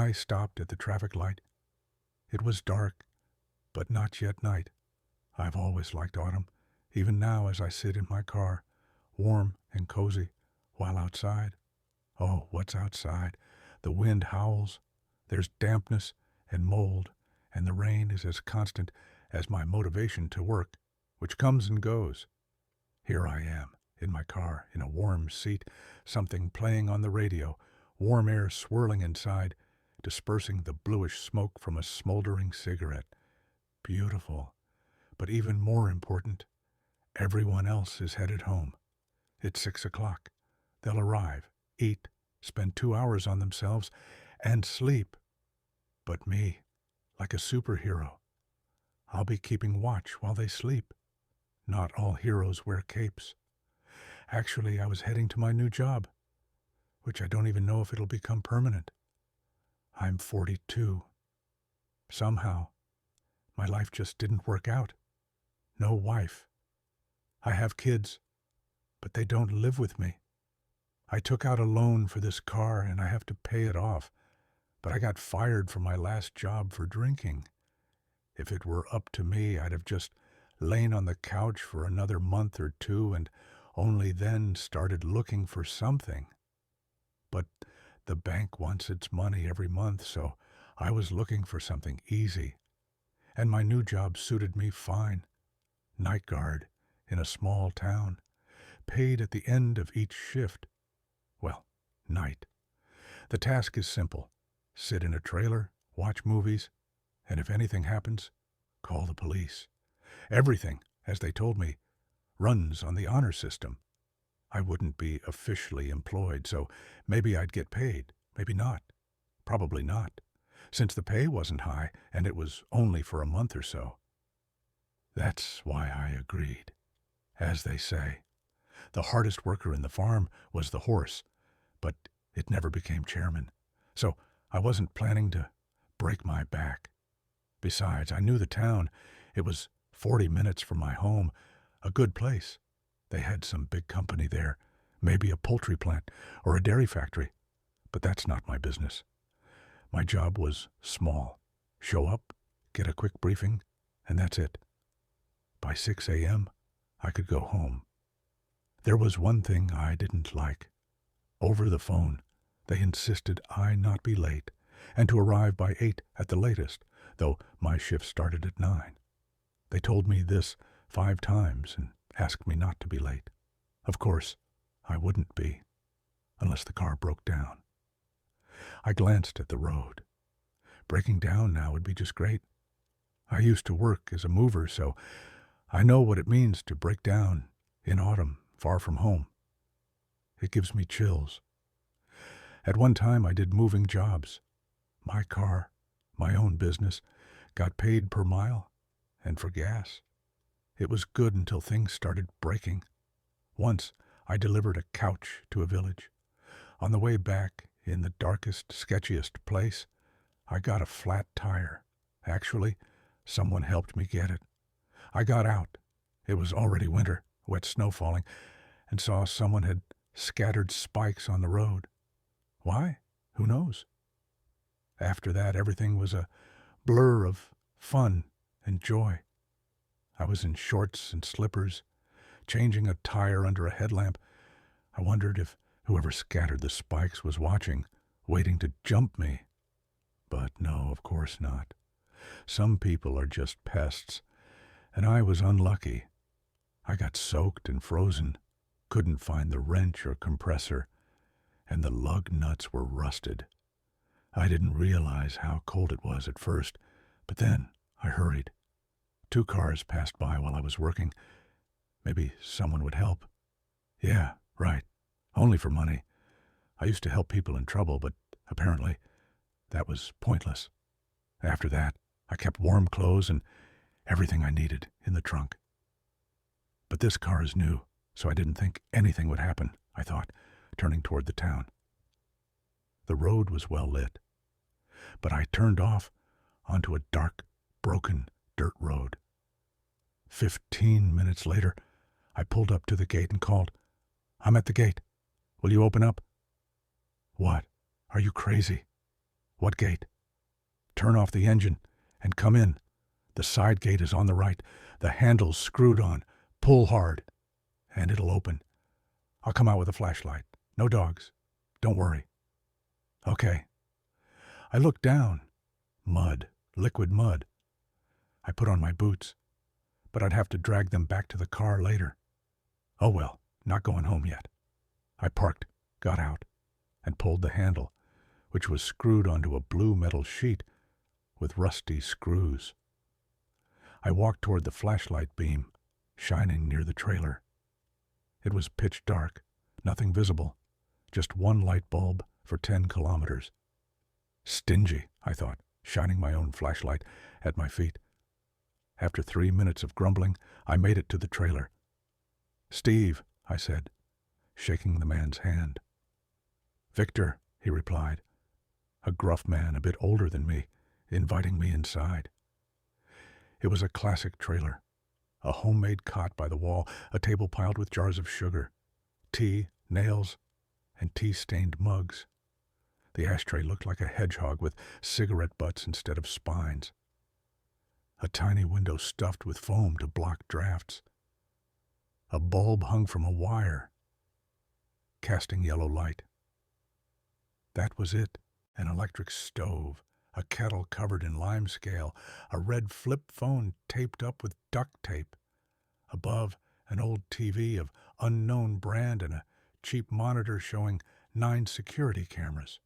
I stopped at the traffic light. It was dark, but not yet night. I've always liked autumn, even now as I sit in my car, warm and cozy, while outside. Oh, what's outside? The wind howls. There's dampness and mold, and the rain is as constant as my motivation to work, which comes and goes. Here I am, in my car, in a warm seat, something playing on the radio, warm air swirling inside, dispersing the bluish smoke from a smoldering cigarette. Beautiful. But even more important, everyone else is headed home. It's 6 o'clock. They'll arrive, eat, spend 2 hours on themselves, and sleep. But me, like a superhero, I'll be keeping watch while they sleep. Not all heroes wear capes. Actually, I was heading to my new job, which I don't even know if it'll become permanent. I'm 42. Somehow, my life just didn't work out. No wife. I have kids, but they don't live with me. I took out a loan for this car and I have to pay it off, but I got fired from my last job for drinking. If it were up to me, I'd have just lain on the couch for another month or two and only then started looking for something. But the bank wants its money every month, so I was looking for something easy. And my new job suited me fine. Night guard in a small town, paid at the end of each shift. Well, night. The task is simple. Sit in a trailer, watch movies, and if anything happens, call the police. Everything, as they told me, runs on the honor system. I wouldn't be officially employed, so maybe I'd get paid, maybe not. Probably not, since the pay wasn't high and it was only for a month or so. That's why I agreed. As they say, the hardest worker in the farm was the horse, but it never became chairman, so I wasn't planning to break my back. Besides, I knew the town. It was 40 minutes from my home, a good place. They had some big company there, maybe a poultry plant or a dairy factory, but that's not my business. My job was small. Show up, get a quick briefing, and that's it. By 6 a.m., I could go home. There was one thing I didn't like. Over the phone, they insisted I not be late and to arrive by 8 at the latest, though my shift started at 9. They told me this 5 times and asked me not to be late. Of course, I wouldn't be, unless the car broke down. I glanced at the road. Breaking down now would be just great. I used to work as a mover, so I know what it means to break down in autumn, far from home. It gives me chills. At one time I did moving jobs. My car, my own business, got paid per mile and for gas. It was good until things started breaking. Once I delivered a couch to a village. On the way back, in the darkest, sketchiest place, I got a flat tire. Actually, someone helped me get it. I got out. It was already winter, wet snow falling, and saw someone had scattered spikes on the road. Why? Who knows? After that, everything was a blur of fun and joy. I was in shorts and slippers, changing a tire under a headlamp. I wondered if whoever scattered the spikes was watching, waiting to jump me. But no, of course not. Some people are just pests, and I was unlucky. I got soaked and frozen, couldn't find the wrench or compressor, and the lug nuts were rusted. I didn't realize how cold it was at first, but then I hurried. 2 cars passed by while I was working. Maybe someone would help. Yeah, right. Only for money. I used to help people in trouble, but apparently that was pointless. After that, I kept warm clothes and everything I needed in the trunk. But this car is new, so I didn't think anything would happen, I thought, turning toward the town. The road was well lit, but I turned off onto a dark, broken dirt road. 15 minutes later, I pulled up to the gate and called, "I'm at the gate. Will you open up?" "What? Are you crazy?" What gate? Turn off the engine and come in. The side gate is on the right. The handle's screwed on. Pull hard, and it'll open. I'll come out with a flashlight. No dogs. Don't worry. Okay. I looked down. Mud. Liquid mud. I put on my boots, but I'd have to drag them back to the car later. Oh well, not going home yet. I parked, got out, and pulled the handle, which was screwed onto a blue metal sheet with rusty screws. I walked toward the flashlight beam, shining near the trailer. It was pitch dark, nothing visible, just one light bulb for 10 kilometers. Stingy, I thought, shining my own flashlight at my feet. After 3 minutes of grumbling, I made it to the trailer. "Steve," I said, shaking the man's hand. "Victor," he replied, a gruff man a bit older than me, inviting me inside. It was a classic trailer. A homemade cot by the wall, a table piled with jars of sugar, tea, nails, and tea-stained mugs. The ashtray looked like a hedgehog with cigarette butts instead of spines. A tiny window stuffed with foam to block drafts. A bulb hung from a wire, casting yellow light. That was it, an electric stove, a kettle covered in limescale, a red flip phone taped up with duct tape. Above, an old TV of unknown brand and a cheap monitor showing 9 security cameras.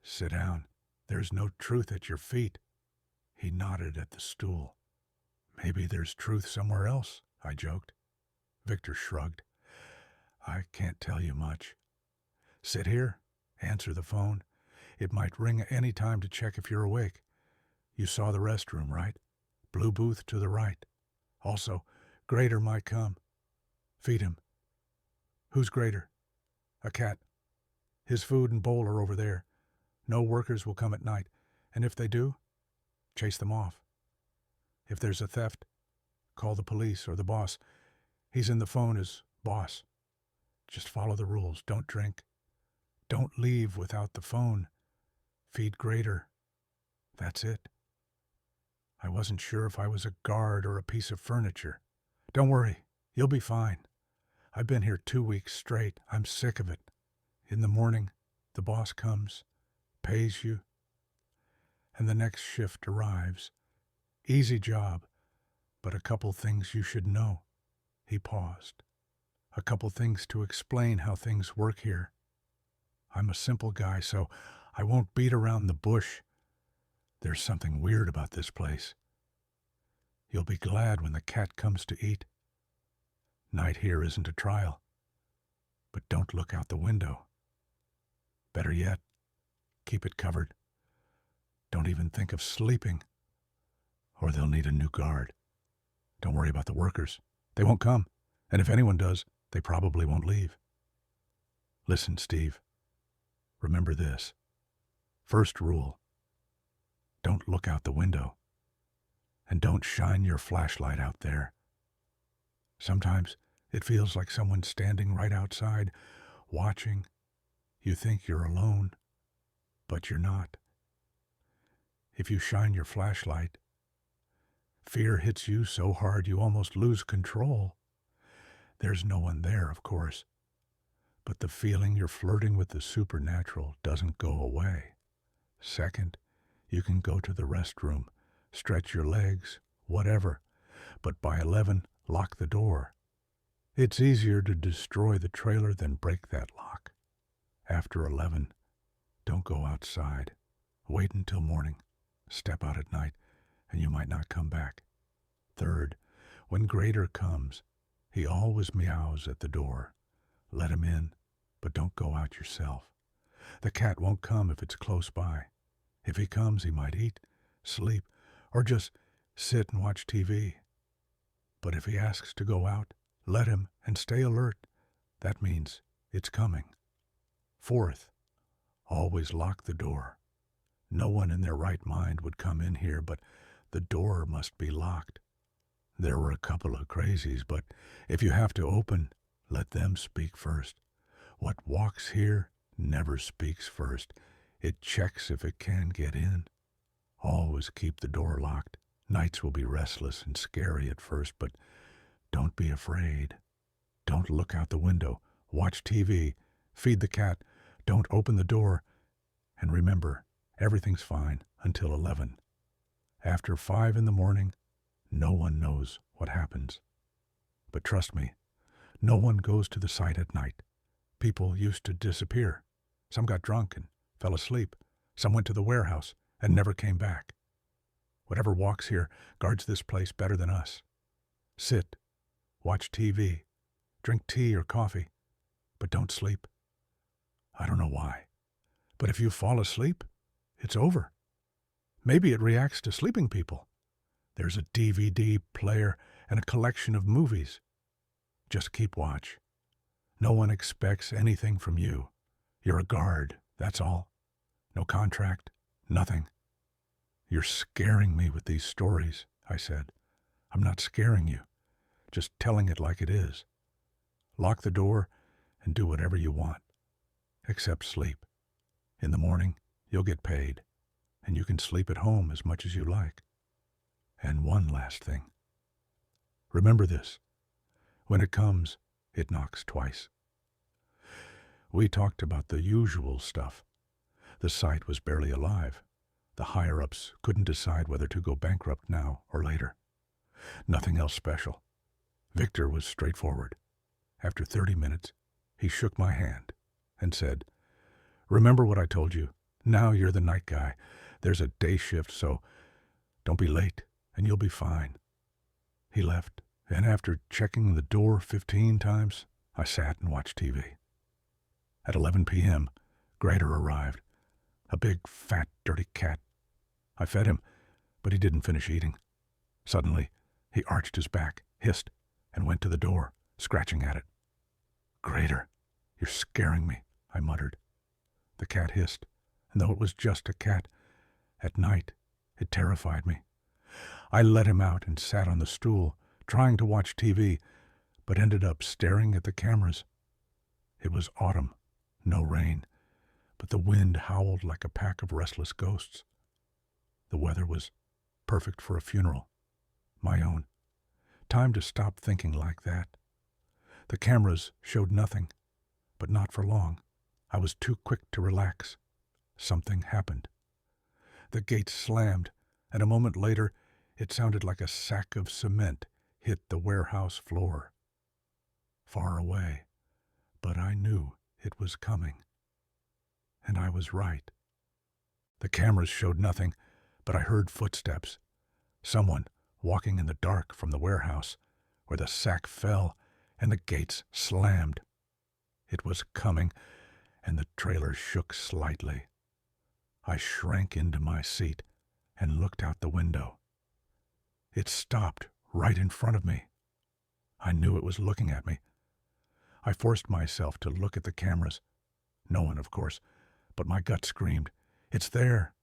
"Sit down. There's no truth at your feet." He nodded at the stool. "Maybe there's truth somewhere else," I joked. Victor shrugged. "I can't tell you much. Sit here. Answer the phone. It might ring any time to check if you're awake. You saw the restroom, right? Blue booth to the right. Also, Grader might come. Feed him." "Who's Grader?" "A cat. His food and bowl are over there. No workers will come at night, and if they do, chase them off. If there's a theft, call the police or the boss. He's in the phone as boss. Just follow the rules. Don't drink. Don't leave without the phone. Feed Grader. That's it." I wasn't sure if I was a guard or a piece of furniture. "Don't worry. You'll be fine. I've been here 2 weeks straight. I'm sick of it. In the morning, the boss comes, pays you, and the next shift arrives. Easy job, but a couple things you should know." He paused. "A couple things to explain how things work here. I'm a simple guy, so I won't beat around the bush. There's something weird about this place. You'll be glad when the cat comes to eat. Night here isn't a trial, but don't look out the window. Better yet, keep it covered. Don't even think of sleeping, or they'll need a new guard. Don't worry about the workers. They won't come, and if anyone does, they probably won't leave. Listen, Steve, remember this. First rule, don't look out the window, and don't shine your flashlight out there. Sometimes it feels like someone's standing right outside, watching. You think you're alone, but you're not. If you shine your flashlight, fear hits you so hard you almost lose control. There's no one there, of course, but the feeling you're flirting with the supernatural doesn't go away. Second, you can go to the restroom, stretch your legs, whatever, but by 11, lock the door. It's easier to destroy the trailer than break that lock. After 11, don't go outside. Wait until morning. Step out at night, and you might not come back. Third, when Grader comes, he always meows at the door. Let him in, but don't go out yourself. The cat won't come if it's close by. If he comes, he might eat, sleep, or just sit and watch TV. But if he asks to go out, let him and stay alert. That means it's coming. Fourth, always lock the door. No one in their right mind would come in here, but the door must be locked. There were a couple of crazies, but if you have to open, let them speak first. What walks here never speaks first. It checks if it can get in. Always keep the door locked. Nights will be restless and scary at first, but don't be afraid. Don't look out the window. Watch TV. Feed the cat. Don't open the door. And remember, everything's fine until 11. After 5 in the morning, no one knows what happens. But trust me, no one goes to the site at night. People used to disappear. Some got drunk and fell asleep. Some went to the warehouse and never came back. Whatever walks here guards this place better than us. Sit, watch TV, drink tea or coffee, but don't sleep. I don't know why, but if you fall asleep, it's over. Maybe it reacts to sleeping people. There's a DVD player and a collection of movies. Just keep watch. No one expects anything from you. You're a guard, that's all. No contract, nothing. You're scaring me with these stories, I said. I'm not scaring you, just telling it like it is. Lock the door and do whatever you want, except sleep. In the morning, you'll get paid, and you can sleep at home as much as you like. And one last thing. Remember this. When it comes, it knocks twice. We talked about the usual stuff. The site was barely alive. The higher-ups couldn't decide whether to go bankrupt now or later. Nothing else special. Victor was straightforward. After 30 minutes, he shook my hand and said, "Remember what I told you. Now you're the night guy. There's a day shift, so don't be late, and you'll be fine." He left, and after checking the door 15 times, I sat and watched TV. At 11 p.m., Grader arrived. A big, fat, dirty cat. I fed him, but he didn't finish eating. Suddenly, he arched his back, hissed, and went to the door, scratching at it. "Grader, you're scaring me," I muttered. The cat hissed, and though it was just a cat, at night it terrified me. I let him out and sat on the stool, trying to watch TV, but ended up staring at the cameras. It was autumn, no rain, but the wind howled like a pack of restless ghosts. The weather was perfect for a funeral, my own. Time to stop thinking like that. The cameras showed nothing, but not for long. I was too quick to relax. Something happened. The gate slammed, and a moment later it sounded like a sack of cement hit the warehouse floor. Far away, but I knew it was coming. And I was right. The cameras showed nothing, but I heard footsteps. Someone walking in the dark from the warehouse, where the sack fell and the gates slammed. It was coming, and the trailer shook slightly. I shrank into my seat and looked out the window. It stopped right in front of me. I knew it was looking at me. I forced myself to look at the cameras. No one, of course, but my gut screamed, "It's there!"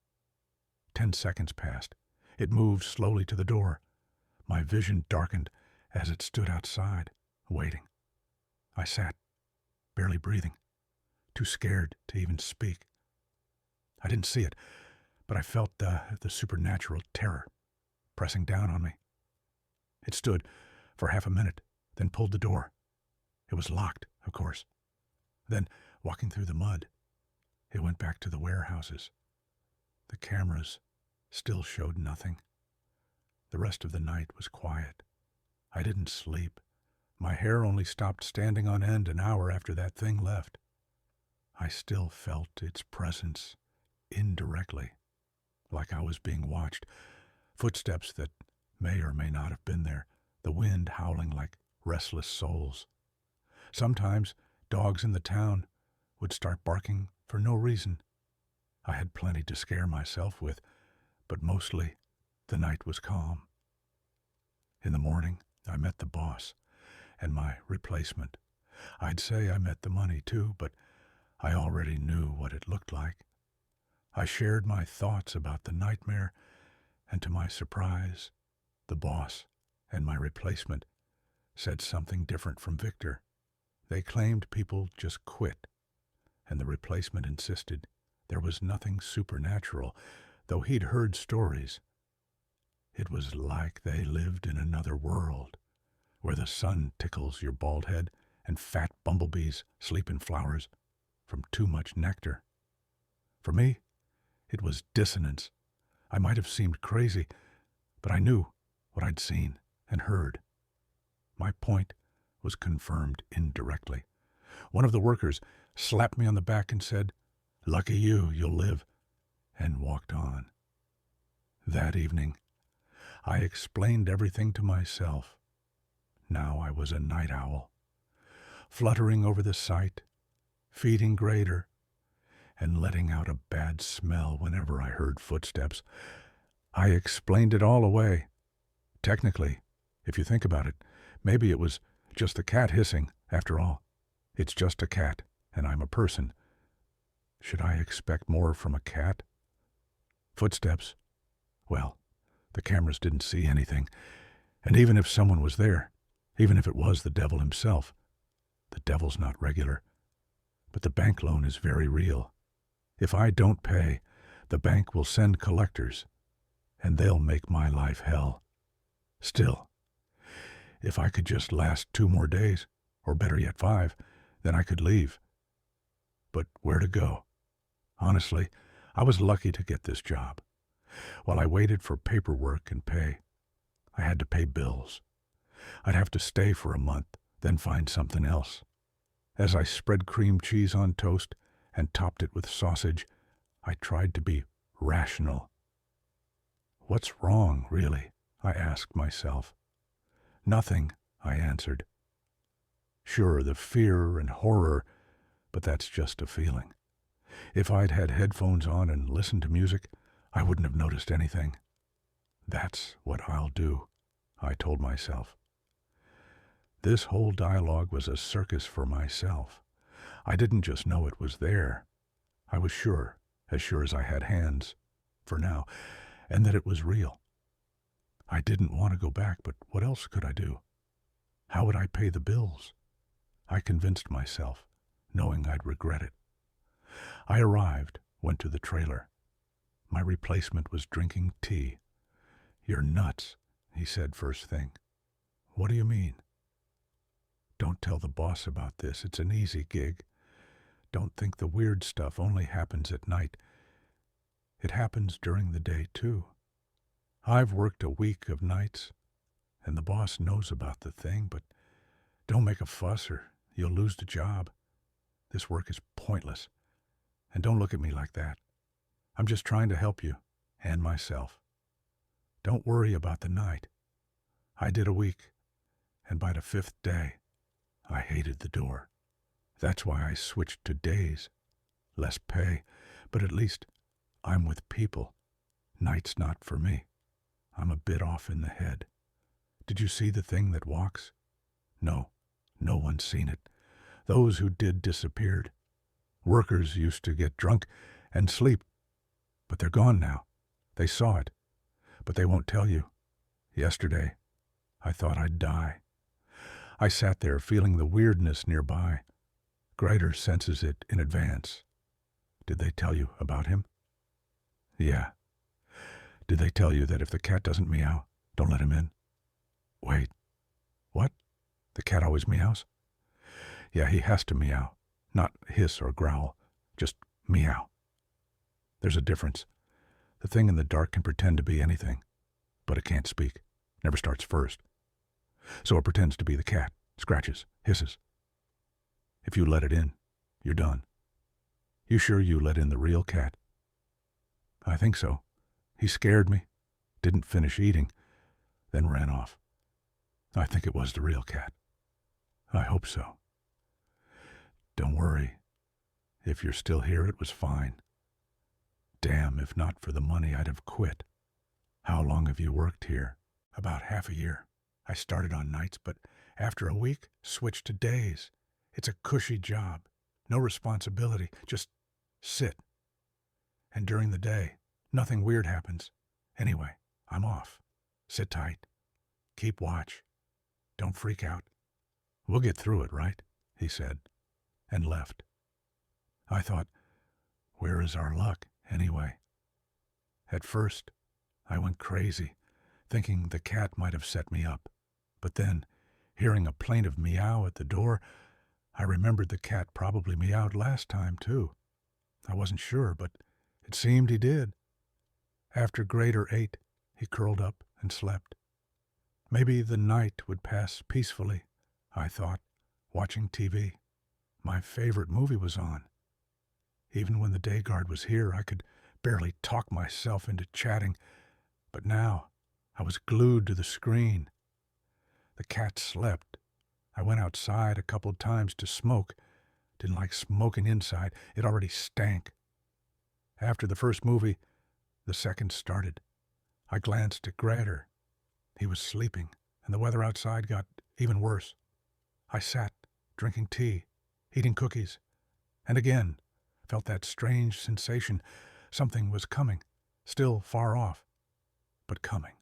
10 seconds passed. It moved slowly to the door. My vision darkened as it stood outside, waiting. I sat, barely breathing, too scared to even speak. I didn't see it, but I felt the supernatural terror pressing down on me. It stood for half a minute, then pulled the door. It was locked, of course. Then, walking through the mud, it went back to the warehouses. The cameras still showed nothing. The rest of the night was quiet. I didn't sleep. My hair only stopped standing on end an hour after that thing left. I still felt its presence, indirectly, like I was being watched. Footsteps that may or may not have been there, the wind howling like restless souls. Sometimes dogs in the town would start barking for no reason. I had plenty to scare myself with, but mostly the night was calm. In the morning, I met the boss and my replacement. I'd say I met the money too, but I already knew what it looked like. I shared my thoughts about the nightmare, and to my surprise, the boss and my replacement said something different from Victor. They claimed people just quit, and the replacement insisted There was nothing supernatural, though he'd heard stories. It was like they lived in another world, where the sun tickles your bald head and fat bumblebees sleep in flowers from too much nectar. For me, it was dissonance. I might have seemed crazy, but I knew what I'd seen and heard. My point was confirmed indirectly. One of the workers slapped me on the back and said, "Lucky you, you'll live," and walked on. That evening, I explained everything to myself. Now I was a night owl, fluttering over the site, feeding greater, and letting out a bad smell whenever I heard footsteps. I explained it all away. Technically, if you think about it, maybe it was just the cat hissing. After all, it's just a cat, and I'm a person. Should I expect more from a cat? Footsteps. Well, the cameras didn't see anything, and even if someone was there, even if it was the devil himself, the devil's not regular. But the bank loan is very real. If I don't pay, the bank will send collectors, and they'll make my life hell. Still, if I could just last 2 more days, or better yet 5, then I could leave. But where to go? Honestly, I was lucky to get this job. While I waited for paperwork and pay, I had to pay bills. I'd have to stay for a month, then find something else. As I spread cream cheese on toast and topped it with sausage, I tried to be rational. What's wrong, really? I asked myself. Nothing, I answered. Sure, the fear and horror, but that's just a feeling. If I'd had headphones on and listened to music, I wouldn't have noticed anything. That's what I'll do, I told myself. This whole dialogue was a circus for myself. I didn't just know it was there. I was sure, as sure as I had hands, for now, and that it was real. I didn't want to go back, but what else could I do? How would I pay the bills? I convinced myself, knowing I'd regret it. I arrived, went to the trailer. My replacement was drinking tea. "You're nuts," he said first thing. "What do you mean?" "Don't tell the boss about this. It's an easy gig. Don't think the weird stuff only happens at night. It happens during the day, too. I've worked a week of nights, and the boss knows about the thing, but don't make a fuss or you'll lose the job. This work is pointless. And don't look at me like that. I'm just trying to help you, and myself. Don't worry about the night. I did a week, and by the 5th day, I hated the door. That's why I switched to days. Less pay, but at least I'm with people. Night's not for me. I'm a bit off in the head. Did you see the thing that walks? No, no one's seen it. Those who did disappeared. Workers used to get drunk and sleep, but they're gone now. They saw it, but they won't tell you. Yesterday, I thought I'd die. I sat there feeling the weirdness nearby. Greider senses it in advance. Did they tell you about him? Yeah. Did they tell you that if the cat doesn't meow, don't let him in? Wait. What? The cat always meows? Yeah, he has to meow. Not hiss or growl. Just meow. There's a difference. The thing in the dark can pretend to be anything, but it can't speak. Never starts first. So it pretends to be the cat. Scratches. Hisses. If you let it in, you're done. You sure you let in the real cat? I think so. He scared me, didn't finish eating, then ran off. I think it was the real cat. I hope so. Don't worry. If you're still here, it was fine. Damn, if not for the money, I'd have quit. How long have you worked here? About half a year. I started on nights, but after a week, switched to days. It's a cushy job. No responsibility. Just sit. And during the day, nothing weird happens. Anyway, I'm off. Sit tight. Keep watch. Don't freak out. We'll get through it, right? He said, and left. I thought, Where is our luck, anyway? At first, I went crazy, thinking the cat might have set me up. But then, hearing a plaintive meow at the door, I remembered the cat probably meowed last time, too. I wasn't sure, but it seemed he did. After Grader ate, he curled up and slept. Maybe the night would pass peacefully, I thought, watching TV. My favorite movie was on. Even when the day guard was here, I could barely talk myself into chatting, but now I was glued to the screen. The cat slept. I went outside a couple times to smoke. Didn't like smoking inside. It already stank. After the first movie, the second started. I glanced at Grader. He was sleeping, and the weather outside got even worse. I sat, drinking tea, eating cookies, and again felt that strange sensation. Something was coming, still far off, but coming.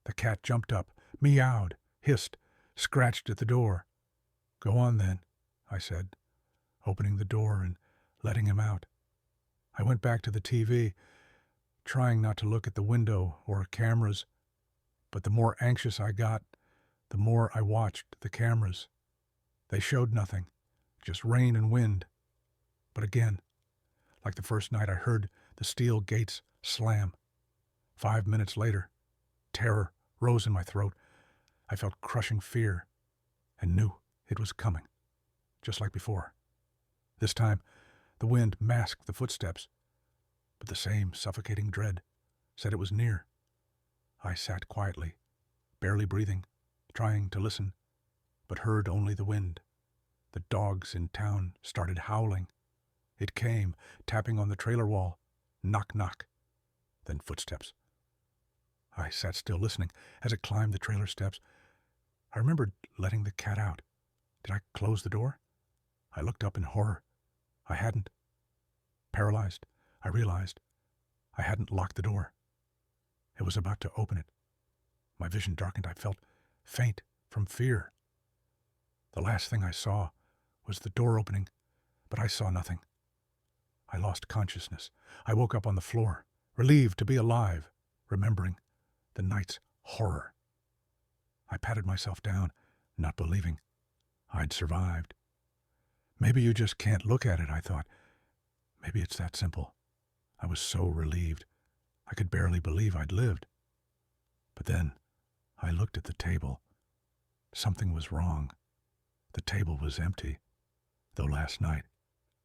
The cat jumped up, meowed, hissed, scratched at the door. "Go on, then," I said, opening the door and letting him out. I went back to the TV, trying not to look at the window or cameras, but the more anxious I got, the more I watched the cameras. They showed nothing, just rain and wind. But again, like the first night, I heard the steel gates slam. 5 minutes later, terror rose in my throat. I felt crushing fear and knew it was coming, just like before. This time, the wind masked the footsteps, but the same suffocating dread said it was near. I sat quietly, barely breathing, trying to listen, but heard only the wind. The dogs in town started howling. It came, tapping on the trailer wall. Knock, knock. Then footsteps. I sat still listening as it climbed the trailer steps. I remembered letting the cat out. Did I close the door? I looked up in horror. I hadn't. Paralyzed, I realized I hadn't locked the door. It was about to open it. My vision darkened. I felt faint from fear. The last thing I saw was the door opening, but I saw nothing. I lost consciousness. I woke up on the floor, relieved to be alive, remembering the night's horror. I patted myself down, not believing I'd survived. Maybe you just can't look at it, I thought. Maybe it's that simple. I was so relieved. I could barely believe I'd lived. But then I looked at the table. Something was wrong. The table was empty, though last night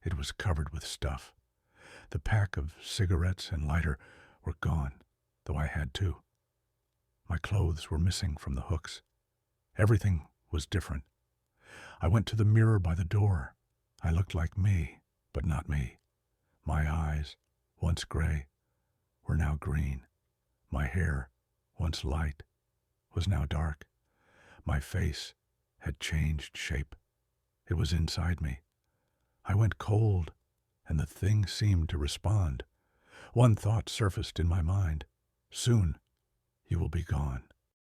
it was covered with stuff. The pack of cigarettes and lighter were gone, though I had two. My clothes were missing from the hooks. Everything was different. I went to the mirror by the door. I looked like me, but not me. My eyes, once gray, were now green. My hair, once light, was now dark. My face had changed shape. It was inside me. I went cold, and the thing seemed to respond. One thought surfaced in my mind. Soon, you will be gone.